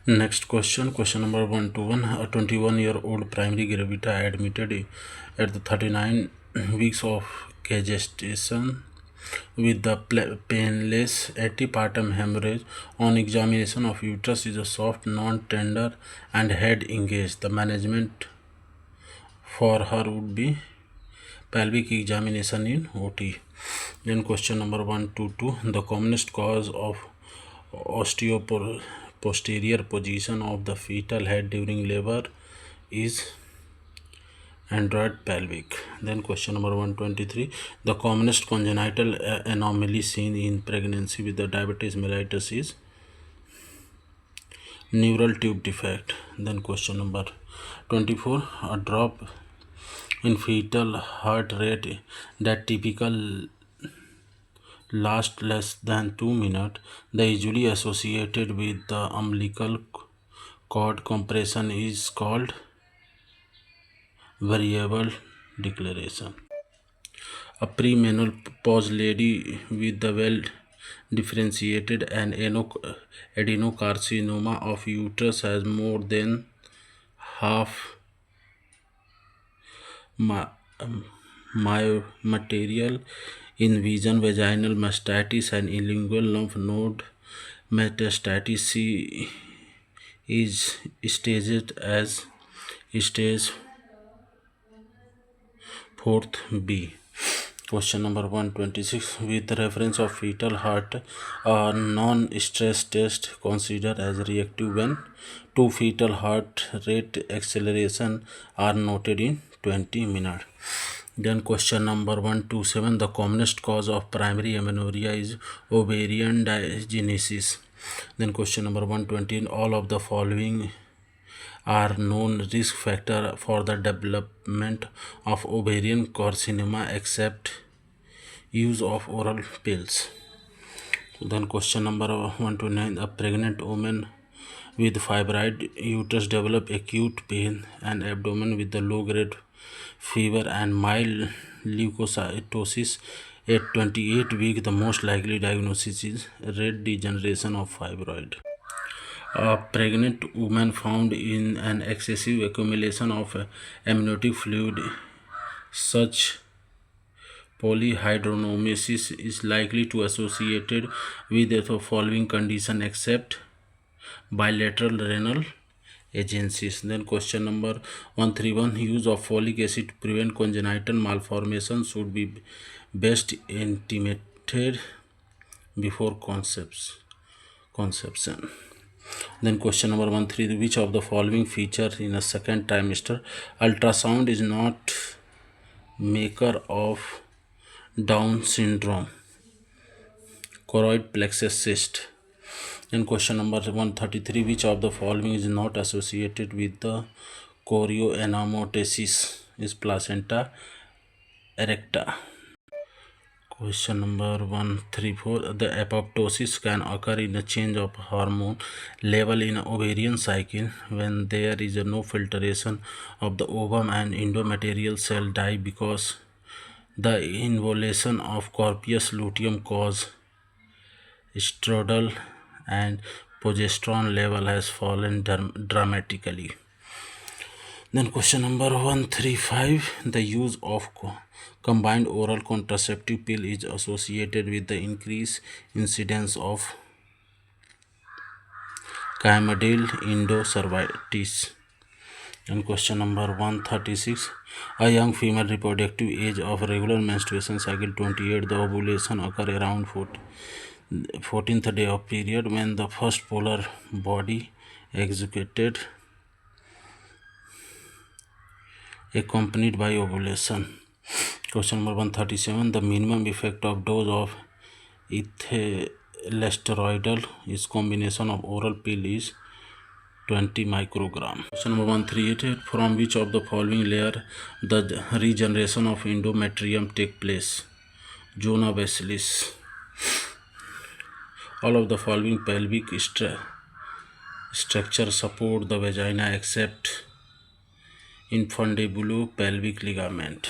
Next question, question number 121. A 21-year-old primary gravita admitted at the 39 weeks of gestation with the painless antepartum hemorrhage. On examination of uterus is a soft, non-tender and head engaged. The management for her would be pelvic examination in OT. Then question number 122. The commonest cause of posterior position of the fetal head during labor is android pelvic. Then question number 123. The commonest congenital anomaly seen in pregnancy with the diabetes mellitus is neural tube defect. Then question number 24. A drop in fetal heart rate that typical last less than 2 minutes. The usually associated with the umbilical cord compression is called variable declaration. A premenopause lady with the well differentiated and adenocarcinoma of uterus has more than half material invasion, vaginal mastitis and lingual lymph node metastasis. She is staged as stage 4th B. Question number 126. With reference of fetal heart, a non-stress test considered as reactive when two fetal heart rate acceleration are noted in 20 minutes. Then question number 127. The commonest cause of primary amenorrhea is ovarian dysgenesis. Then question number 120. All of the following are known risk factor for the development of ovarian carcinoma except use of oral pills. Then question number 129. A pregnant woman with fibroid uterus develop acute pain and abdomen with the low grade fever and mild leukocytosis at 28 weeks. The most likely diagnosis is red degeneration of fibroid. A pregnant woman found in an excessive accumulation of amniotic fluid. Such polyhydramnios is likely to associated with the following condition except bilateral renal agencies. Then question number 131. Use of folic acid to prevent congenital malformation should be best intimated before conception. Then question number 133. Which of the following features in a second trimester? Ultrasound is not maker of Down syndrome, choroid plexus cyst. Then question number 133. Which of the following is not associated with the chorioanamorphosis? Is placenta erecta. Question number 134. The apoptosis can occur in a change of hormone level in ovarian cycle when there is no filtration of the ovum and endometrial cell die because the involution of corpus luteum cause estradiol and progesterone level has fallen dramatically. Then question number 135. The use of combined oral contraceptive pill is associated with the increased incidence of chlamydial endocervitis. And question number 136. A young female reproductive age of regular menstruation cycle 28. The ovulation occur around 14th day of period when the first polar body executed accompanied by ovulation. Question number 137. The minimum effect of dose of ethyl is combination of oral pill is 20 microgram. Question number 138. From which of the following layer the regeneration of endometrium take place? Zona basilis. All of the following pelvic structure support the vagina except infundibulopelvic ligament.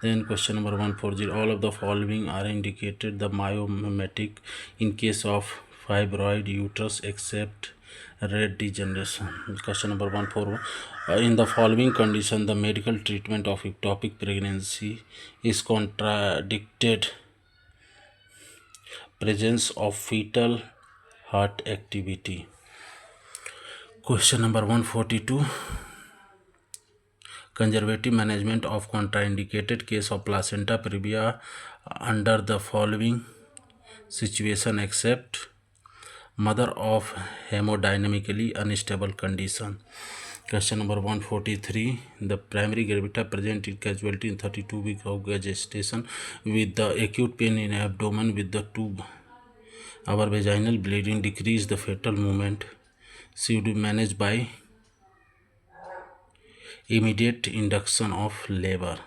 Then question number 140. All of the following are indicated the myomatic in case of fibroid uterus except red degeneration. Question number 141. In the following condition, the medical treatment of ectopic pregnancy is contradicted. Presence of fetal heart activity. Question number 142. Conservative management of contraindicated case of placenta previa under the following situation except mother of hemodynamically unstable condition. Question number 143. The primary gravita present in casualty in 32 weeks of gestation with the acute pain in abdomen with the 2-hour vaginal bleeding decrease the fetal movement should be managed by immediate induction of labor.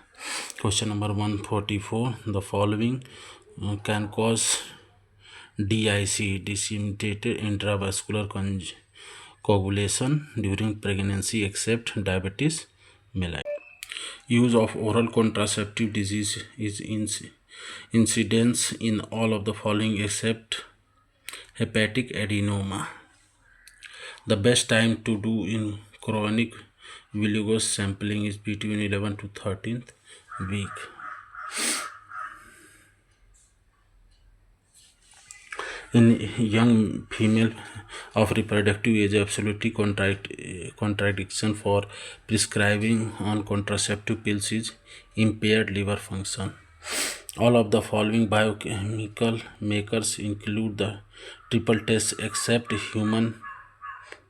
Question number 144. The following can cause DIC, disseminated intravascular coagulation during pregnancy except diabetes mellitus. Use of oral contraceptive disease is incidence in all of the following except hepatic adenoma. The best time to do in chronic villus sampling is between 11th to 13th week. In young female of reproductive age, absolutely contradiction for prescribing on contraceptive pills is impaired liver function. All of the following biochemical makers include the triple test except human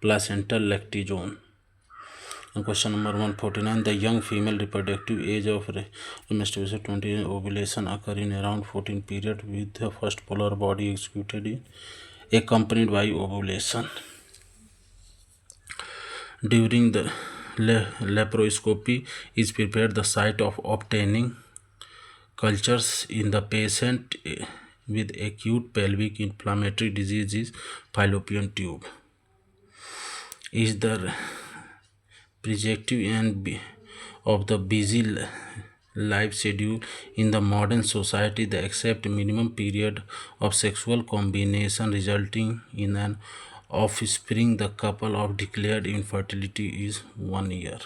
placental lactozone. And question number 149. The young female reproductive age of menstruation 20 ovulation occur in around 14 period with the first polar body executed in accompanied by ovulation. During the laparoscopy is prepared the site of obtaining cultures in the patient with acute pelvic inflammatory disease is fallopian tube. Is the projective end of the busy life schedule in the modern society, the accept minimum period of sexual combination resulting in an offspring, the couple of declared infertility is 1 year.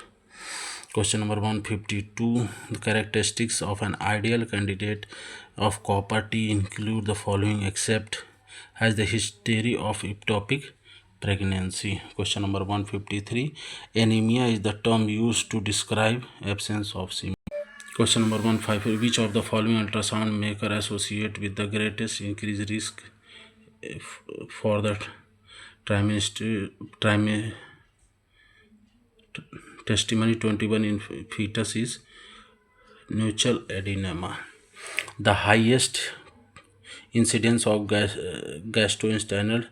Question number 152. The characteristics of an ideal candidate of copper T include the following except has the history of ectopic pregnancy. Question number 153. Anemia is the term used to describe absence of semen. Question number 155. Which of the following ultrasound maker associate with the greatest increased risk for the testimony 21 in fetus is nuchal adenoma. The highest incidence of gastrointestinal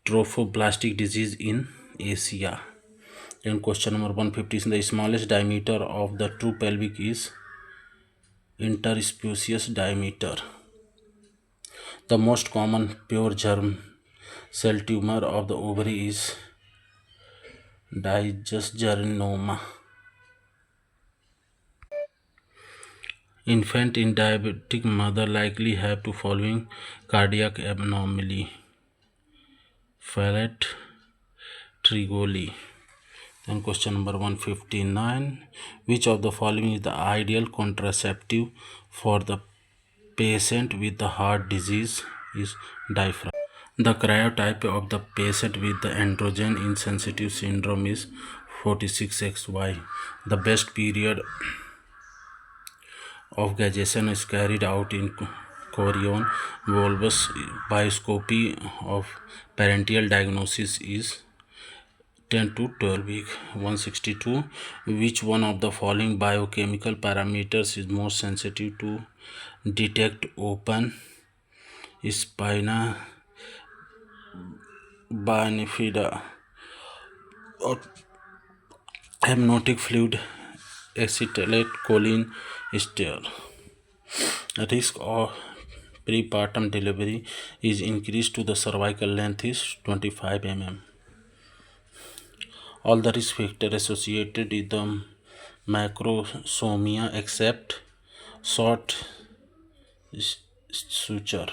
trophoblastic disease in Asia. Then question number 150 is the smallest diameter of the true pelvic is interspecies diameter. The most common pure germ cell tumor of the ovary is dysgenoma. Infant in diabetic mother likely have to following cardiac abnormality. Fallot Trigoli. Then question number 159. Which of the following is the ideal contraceptive for the patient with the heart disease is diaphragm. The karyotype of the patient with the androgen insensitive syndrome is 46XY. The best period of gestation is carried out in chorion volvus. Bioscopy of parental diagnosis is 10 to 12 week. 162. Which one of the following biochemical parameters is more sensitive to detect open spina bifida or amniotic fluid acetylate choline ester? Risk of prepartum delivery is increased to the cervical length is 25 mm. All the risk factors associated with the macrosomia except short suture.